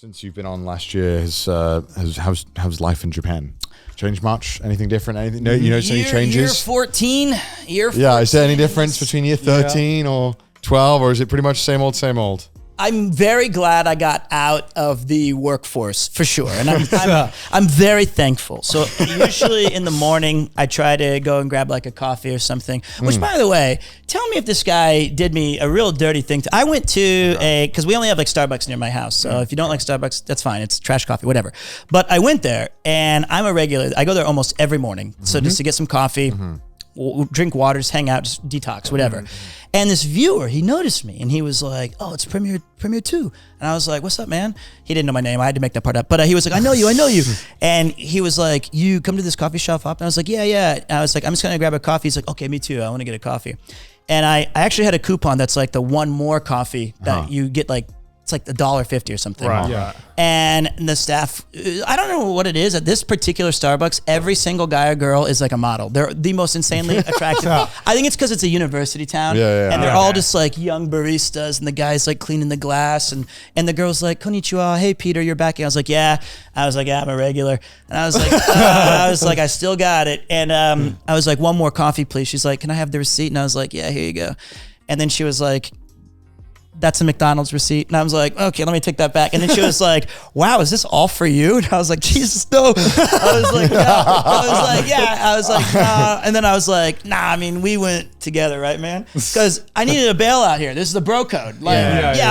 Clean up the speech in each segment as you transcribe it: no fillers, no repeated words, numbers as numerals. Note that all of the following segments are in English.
Since you've been on last year, how's life in Japan changed much? Anything different? Anything? No, you notice any changes? Year 14. Yeah, is there any difference between year 13 or 12, or is it pretty much same old, same old? I'm very glad I got out of the workforce for sure, and I'm very thankful. So usually in the morning, I try to go and grab like a coffee or something. Which, by the way, tell me if this guy did me a real dirty thing. I went to because we only have like Starbucks near my house. So if you don't like Starbucks, that's fine. It's trash coffee, whatever. But I went there, and I'm a regular. I go there almost every morning. So just to get some coffee. We'll drink water, just hang out, just detox, whatever. And this viewer, he noticed me and he was like, "Oh, it's Premier 2." And I was like, "What's up, man?" He didn't know my name. I had to make that part up. But he was like, I know you. And he was like, "You come to this coffee shop often?" I was like, yeah. And I was like, "I'm just going to grab a coffee." He's like, "Okay, me too. I want to get a coffee." And I actually had a coupon that's like the one more coffee that you get like, it's like $1.50 or something. Right. Yeah. And the staff, I don't know what it is at this particular Starbucks. Every single guy or girl is like a model. They're the most insanely attractive. I think it's because it's a university town, and they're all just like young baristas, and the guy's like cleaning the glass, and the girl's like, "Konnichiwa, hey Peter, you're back." And I was like, "Yeah." I was like, "Yeah, I'm a regular." And I was like, "I still got it." And I was like, "One more coffee, please." She's like, "Can I have the receipt?" And I was like, "Yeah, here you go." And then she was like, "That's a McDonald's receipt." And I was like, "Okay, let me take that back." And then she was like, "Wow, is this all for you?" And I was like, "Jesus, no." I was like, "No." I was like, "Yeah." I was like, "Nah." And then I was like, "Nah, I mean, we went together, right, man?" Because I needed a bailout here. This is the bro code. Like,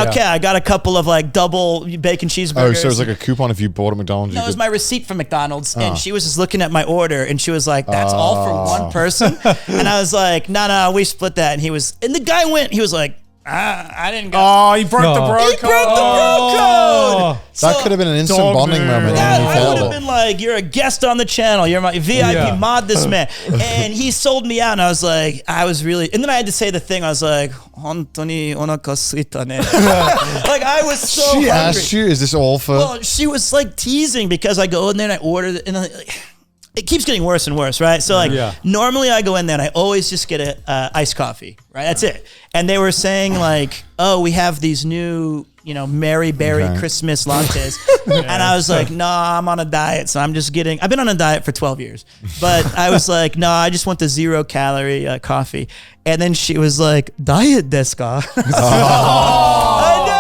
okay, I got a couple of like double bacon cheeseburgers. Oh, so it was like a coupon if you bought at McDonald's? No, it was my receipt from McDonald's. And she was just looking at my order and she was like, "That's all for one person?" And I was like, no, we split that. And the guy went, he was like, I didn't go. Oh, he broke the bro code. He broke the bro code. That could have been an instant bonding moment. I would have been like, "You're a guest on the channel. You're my VIP mod, this man." And he sold me out, and I was really, and then I had to say the thing. I was like, "Hontoni onaka suita ne." Like I was so hungry. She asked you, "Is this all for?" Well, she was like teasing because I go in there and I order it, and it keeps getting worse and worse, right? So normally I go in there and I always just get a iced coffee, right? That's it. And they were saying like, "Oh, we have these new, Mary Berry Christmas lattes." And I was like, "No, I'm on a diet. So I've been on a diet for 12 years. But I was like, "No, I just want the 0-calorie coffee." And then she was like, "Diet desu ka?" I know.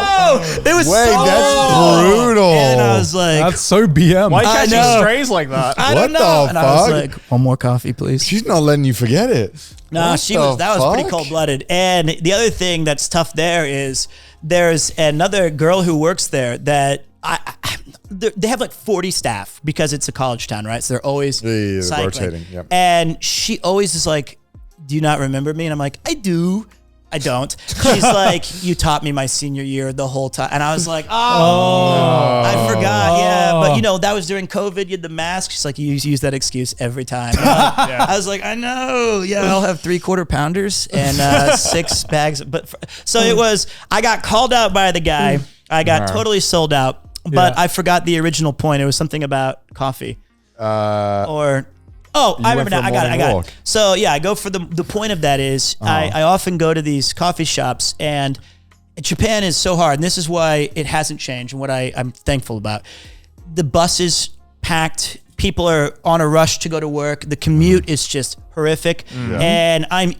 It was that's brutal. And I was like, "That's so BM." Why catch strays like that? I don't know. What the and I was fuck? like, "One more coffee, please." She's not letting you forget it. No, that was pretty fuck? cold-blooded. And the other thing that's tough there is there's another girl who works there that they have like 40 staff because it's a college town, right? So they're always cycling. Rotating. Yep. And she always is like, "Do you not remember me?" And I'm like, "I do." I don't. She's like, "You taught me my senior year the whole time." And I was like, I forgot. Yeah. But that was during COVID. You had the mask. She's like, "You use that excuse every time." I was like, "I know. Yeah, I'll have 3/4 pounders and 6 bags." But so it was, I got called out by the guy. I got totally sold out, but I forgot the original point. It was something about coffee I remember now. I got it. So I go for the point of that is I often go to these coffee shops, and Japan is so hard. And this is why it hasn't changed and what I'm thankful about. The bus is packed. People are on a rush to go to work. The commute is just horrific. And I'm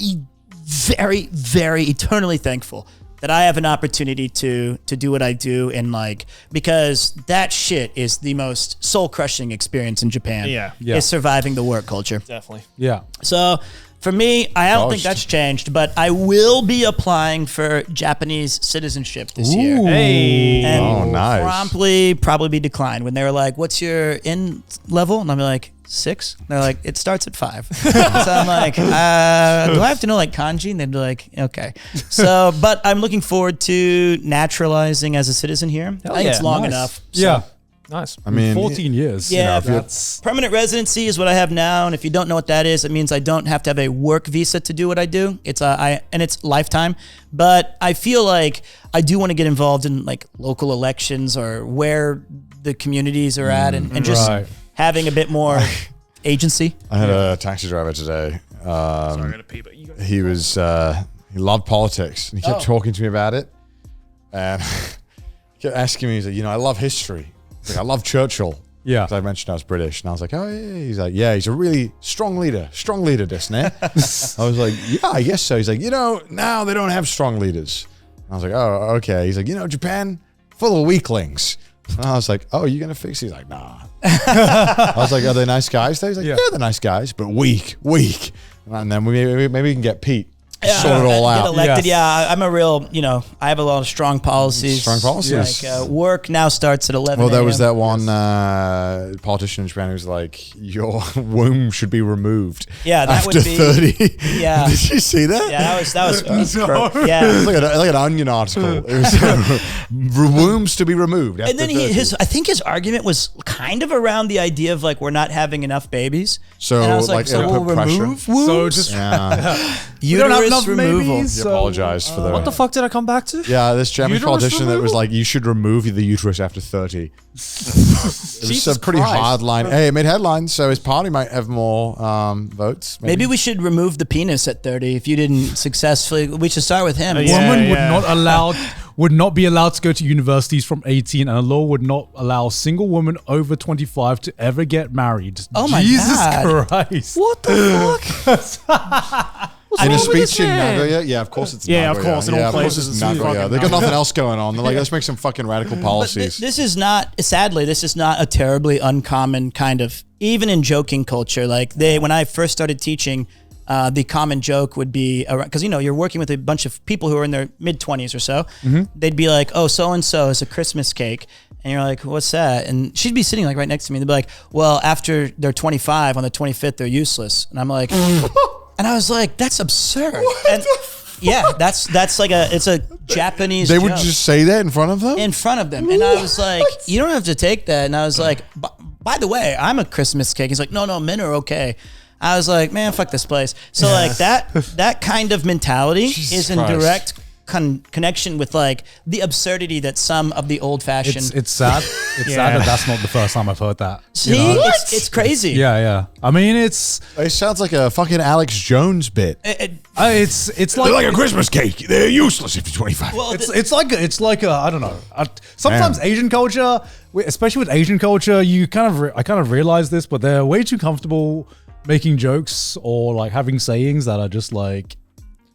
very, very eternally thankful that I have an opportunity to do what I do, and because that shit is the most soul-crushing experience in Japan. Is surviving the work culture. Definitely. Yeah. So for me, I don't think that's changed, but I will be applying for Japanese citizenship this year. Hey. And nice. promptly probably be declined when they were like, "What's your in level?" And I'm like, 6. They're like, "It starts at 5." So I'm like, do I have to know kanji? And they'd be like, "Okay." So, but I'm looking forward to naturalizing as a citizen here. I think it's long enough. So. Yeah. Nice. I mean, 14 years. Yeah, that's permanent residency is what I have now, and if you don't know what that is, it means I don't have to have a work visa to do what I do. It's and it's lifetime. But I feel like I do want to get involved in local elections or where the communities are at, and just having a bit more agency. I had a taxi driver today. Sorry, I gotta pee, but you guys He loved politics, and he kept talking to me about it. And kept asking me, he's like, you know, I love history. He's like, I love Churchill. Yeah. Because I mentioned I was British. And I was like, oh, yeah. He's like, yeah, he's a really strong leader, isn't he? I was like, yeah, I guess so. He's like, you know, now they don't have strong leaders. And I was like, oh, okay. He's like, you know, Japan, full of weaklings. And I was like, oh, you're going to fix it? He's like, nah. I was like, are they nice guys? He's like, yeah, they're nice guys, but weak. And then maybe we can get Pete. Sort it all get out. elected. Yes. Yeah, I'm a real, I have a lot of strong policies. Strong policies. Like work now starts at 11 Well, there was a.m. that one politician in Japan who was like, your womb should be removed Yeah, that after would be 30. Yeah. Did you see that? Yeah, that was It was like an Onion article. It was wombs to be removed after And then 30. I think his argument was kind of around the idea of like we're not having enough babies. So, and I was like, so it'll we'll put pressure. remove wombs? So just Yeah. we don't have Uterus enough removal. babies. You So, apologize for the... What the fuck did I come back to? Yeah, this Japanese Uterus politician that was removal? like, you should remove the uterus after 30. It was Jesus a pretty Christ. hard line. Hey, it made headlines, so his party might have more votes. Maybe we should remove the penis at 30 if you didn't successfully. We should start with him. Yeah. women would not be allowed to go to universities from 18, and a law would not allow single women over 25 to ever get married. Oh my Jesus God. Christ! What the fuck? In a wrong with this speech in man? Nagoya, yeah, of course it's Yeah, of Nagoya. course, in all yeah, of course places it's it's Nagoya. fucking They got Nagoya. nothing else going on. They're like, let's make some fucking radical policies. This is not, sadly, this is not a terribly uncommon kind of, even in joking culture. Like when I first started teaching, the common joke would be, because you're working with a bunch of people who are in their mid 20s or so. They'd be like, oh, so-and-so is a Christmas cake. And you're like, what's that? And she'd be sitting like right next to me. They'd be like, well, after they're 25, on the 25th, they're useless. And I'm like, and I was like, that's absurd. Yeah, that's like it's a Japanese They would joke. just say that in front of them? In front of them. And I was like, you don't have to take that. And I was like, by the way, I'm a Christmas cake. He's like, no, men are okay. I was like, man, fuck this place. So like that kind of mentality is in Christ. direct connection with like the absurdity that some of the old fashioned. It's sad. It's sad that that's not the first time I've heard that. See, it's crazy. Yeah. I mean, it's It sounds like a fucking Alex Jones bit. it's They're like a Christmas cake. They're useless if you're 25. Well, it's like a I don't know. Sometimes Man. Asian culture, especially with Asian culture, I kind of realize this, but they're way too comfortable making jokes or like having sayings that are just like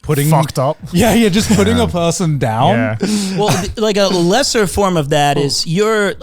putting Fucked up. Yeah, just putting a person down. Yeah. well, like a lesser form of that is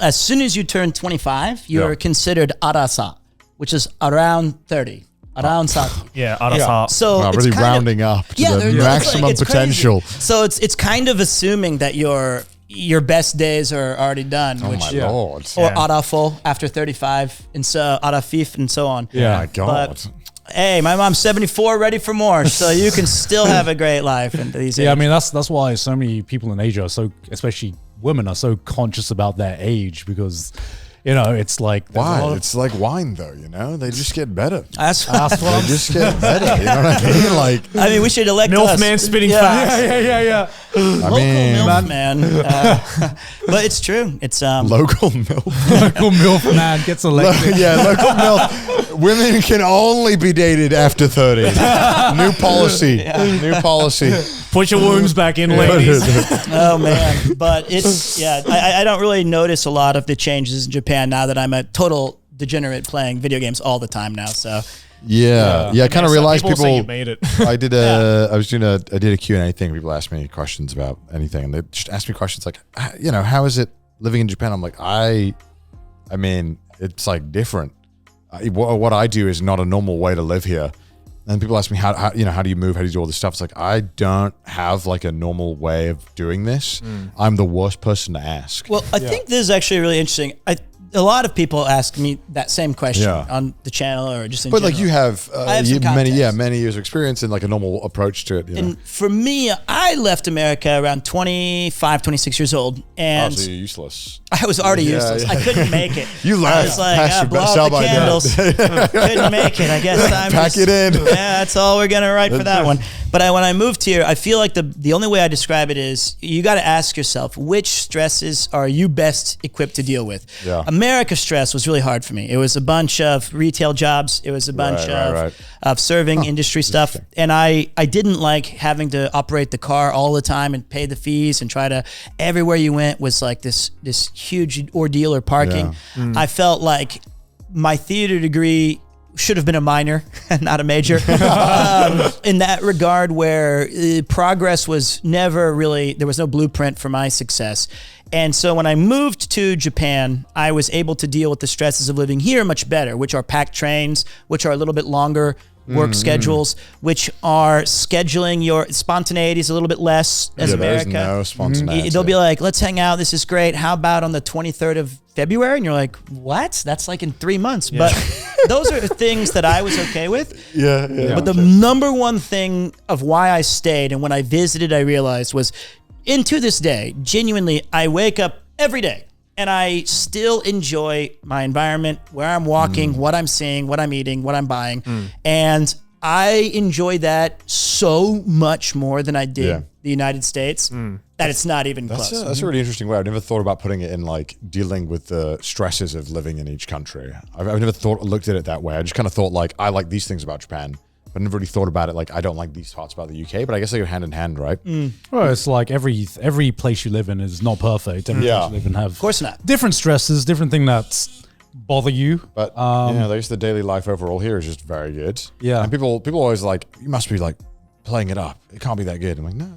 as soon as you turn 25, you're Yeah. considered arasa, which is around 30. Around 30. Yeah, arasa. So Wow, it's really kind rounding up to the they're- maximum it's crazy. potential. So it's kind of assuming that your best days are already done, Oh which my lord. or Yeah. arafo after 35 and so arafif and so on. Oh my god. But hey, my mom's 74, ready for more, so you can still have a great life in these Yeah, I ages. mean that's why so many people in Asia are so, especially women, are so conscious about their age because it's like there's a lot Why? of- It's like wine, though. They just get better. That's They just get better. You know what I mean? Like, I mean, we should elect MILF us. man spitting yeah. facts. yeah. I Local mean, MILF man. But it's true. It's local milk. Local MILF man gets elected. Yeah, local milk. Women can only be dated after 30. New policy. New policy. Put your wombs back in, ladies. Oh man, but it's I don't really notice a lot of the changes in Japan now that I'm a total degenerate playing video games all the time now. So Yeah. I kind of So realized people say people. you made it. I did I did a Q&A thing. People asked me questions about anything, and they just asked me questions like, how is it living in Japan? I'm like, I mean, it's like different. What I do is not a normal way to live here. And people ask me how do you move? How do you do all this stuff? It's like, I don't have like a normal way of doing this. I'm the worst person to ask. well, I think this is actually really interesting. A lot of people ask me that same question Yeah. on the channel or just in But general. like you have, I have some many years of experience and like a normal approach to it. And for me, I left America around 25, 26 years old. And so you're useless. I was already useless. yeah. I couldn't make it. You I left. was like, Past your blow sell out the by date. candles. Couldn't make it. I guess I'm Pack it in. Yeah, that's all we're gonna write for that one. But when I moved here, I feel like the only way I describe it is you got to ask yourself which stresses are you best equipped to deal with. Yeah. America stress was really hard for me. It was a bunch of retail jobs. It was a bunch of serving industry stuff, and I didn't like having to operate the car all the time and pay the fees and try to everywhere you went was like this huge ordeal or parking. Yeah. I felt like my theater degree should have been a minor, not a major, in that regard where progress was never really, there was no blueprint for my success. And so when I moved to Japan, I was able to deal with the stresses of living here much better, which are packed trains, which are a little bit longer work schedules, which are scheduling your spontaneity is a little bit less as America. There's no spontaneity. They'll be like, let's hang out. This is great. How about on the 23rd of February? And you're like, what? That's like in 3 months. But those are things that I was okay with. Yeah. But the number one thing of why I stayed and when I visited, I realized was, into this day, genuinely, I wake up every day and I still enjoy my environment, where I'm walking, what I'm seeing, what I'm eating, what I'm buying. And I enjoy that so much more than I did the United States that it's not even close. That's a really interesting way. I've never thought about putting it in like dealing with the stresses of living in each country. I've never looked at it that way. I just kind of thought like, I like these things about Japan. I never really thought about it like I don't like these parts about the UK, but I guess they go hand in hand, right? Well, it's like every place you live in is not perfect. Every place you live in have, of course not, different stresses, different thing that bother you. But the daily life overall here is just very good. Yeah, and people always like, you must be like playing it up. It can't be that good. I'm like, no.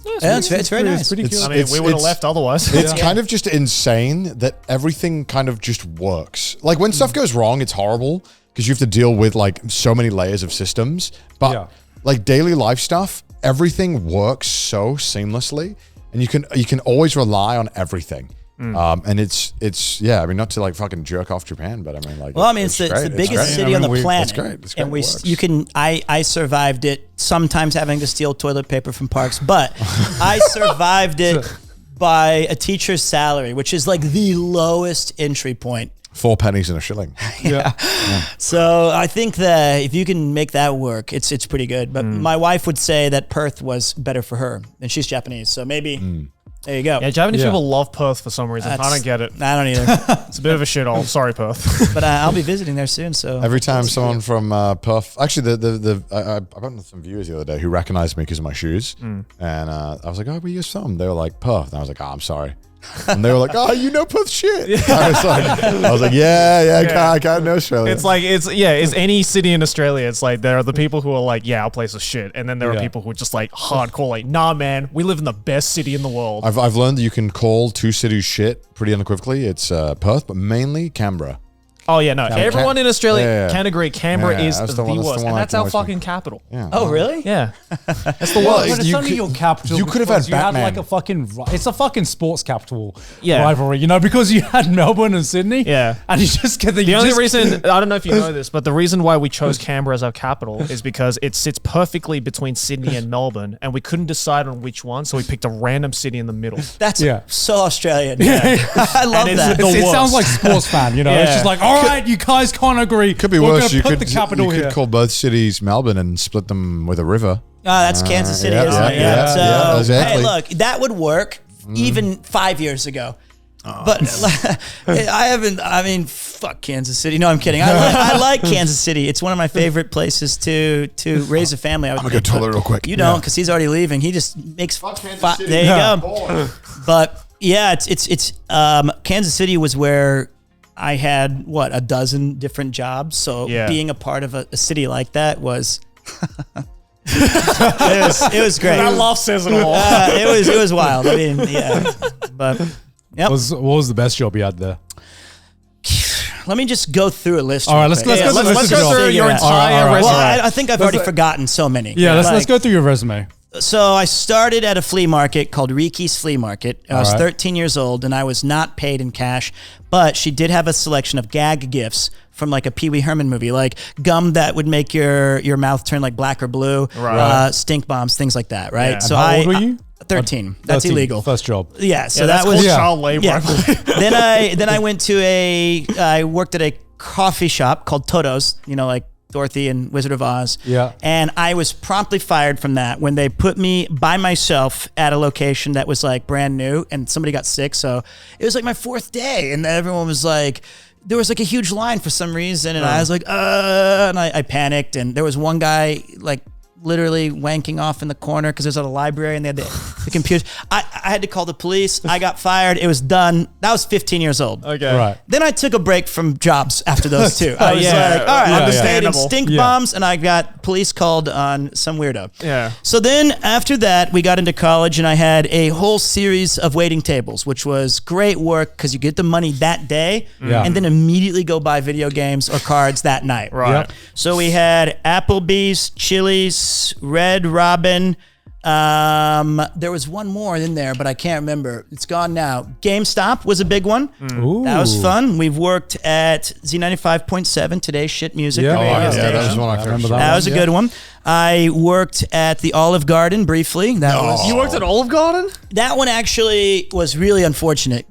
It's very nice. It's pretty good. I mean, we would have left otherwise. It's kind of just insane that everything kind of just works. Like when stuff goes wrong, it's horrible because you have to deal with like so many layers of systems. But like daily life stuff, everything works so seamlessly, and you can always rely on everything. And it's I mean, not to like fucking jerk off Japan, but I mean like, well, I mean, it's the biggest city on the planet. It's great. And I survived it, sometimes having to steal toilet paper from parks, but I survived it by a teacher's salary, which is like the lowest entry point. 4 pennies and a shilling. Yeah. So I think that if you can make that work, it's pretty good. But my wife would say that Perth was better for her, and she's Japanese, so maybe there you go. Yeah, Japanese people love Perth for some reason. I don't get it. I don't either. It's a bit of a shithole. Sorry, Perth. But I'll be visiting there soon. So every time someone from Perth, actually, I met some viewers the other day who recognized me because of my shoes, and I was like, "Oh, where are you from?" They were like, "Perth," and I was like, "Oh, I'm sorry." And they were like, "Oh, you know Perth shit." I was like, "Yeah, I kind of know Australia." It's like it's any city in Australia. It's like there are the people who are like, "Yeah, our place is shit," and then there are people who are just like hardcore, like, "Nah, man, we live in the best city in the world." I've learned that you can call 2 cities shit pretty unequivocally. It's Perth, but mainly Canberra. Oh yeah, no. Everyone in Australia can agree Canberra is that's the the one worst, I and that's can our always fucking capital. Yeah. Oh really? Yeah, that's the Well, worst. but it's only your capital. You could have had because you had Batman. like a fucking. It's a fucking sports capital Yeah. rivalry, you know, because you had Melbourne and Sydney. Yeah. and you just get The only reason, I don't know if you know this, but the reason why we chose Canberra as our capital is because it sits perfectly between Sydney and Melbourne, and we couldn't decide on which one, so we picked a random city in the middle. That's so Australian. I love And it's that. the It worst. sounds like sports fan, you know. It's just like, all right, you guys can't agree. Could be We're worse. gonna You put could the capital you here. could call both cities Melbourne and split them with a river. Oh, that's Kansas City, isn't it? yeah, exactly. Hey, look, that would work even 5 years ago. But I mean, fuck Kansas City. No, I'm kidding. I like Kansas City. It's one of my favorite places to raise a family. I'm gonna go to the toilet real quick. You don't, because he's already leaving. He just makes Kansas City. There you go. But yeah, it's Kansas City was where I had a dozen different jobs. So being a part of a city like that was it was great. That laugh says it all. It was wild. I mean, but What was the best job you had there? let me just go through a list. All right, let's go through your entire resume. Well, I think I've already forgotten so many. Yeah, let's go through your resume. So I started at a flea market called Riki's Flea Market. I was 13 years old, and I was not paid in cash, but she did have a selection of gag gifts from like a Pee Wee Herman movie, like gum that would make your mouth turn like black or blue, stink bombs, things like that, right? Yeah. So How old were you? 13. That's 13, illegal. First job. Yeah, so that's that was called child labor. Yeah. then I went to I worked at a coffee shop called Toto's, like Dorothy and Wizard of Oz. Yeah. And I was promptly fired from that when they put me by myself at a location that was like brand new and somebody got sick. So it was like my 4th day and everyone was like, there was like a huge line for some reason. And I was like, and I panicked. And there was one guy like literally wanking off in the corner because it was at a library and they had the computer. I had to call the police. I got fired. It was done. That was 15 years old. Okay. Right. Then I took a break from jobs after those two. I was yeah. like, all right, I'm just stayed in Understandable. stink bombs and I got police called on some weirdo. Yeah. So then after that, we got into college and I had a whole series of waiting tables, which was great work because you get the money that day Yeah. and then immediately go buy video games or cards that night. Right. Yep. So we had Applebee's, Chili's, Red Robin. There was one more in there, but I can't remember. It's gone now. GameStop was a big one. Ooh. That was fun. We've worked at Z95.7, Today's Shit Music. Yeah. the Oh, radio yeah, station. that was one of my remember favorite. That one, was a yeah. good one. I worked at the Olive Garden briefly. That was You worked at Olive Garden? that one actually was really unfortunate.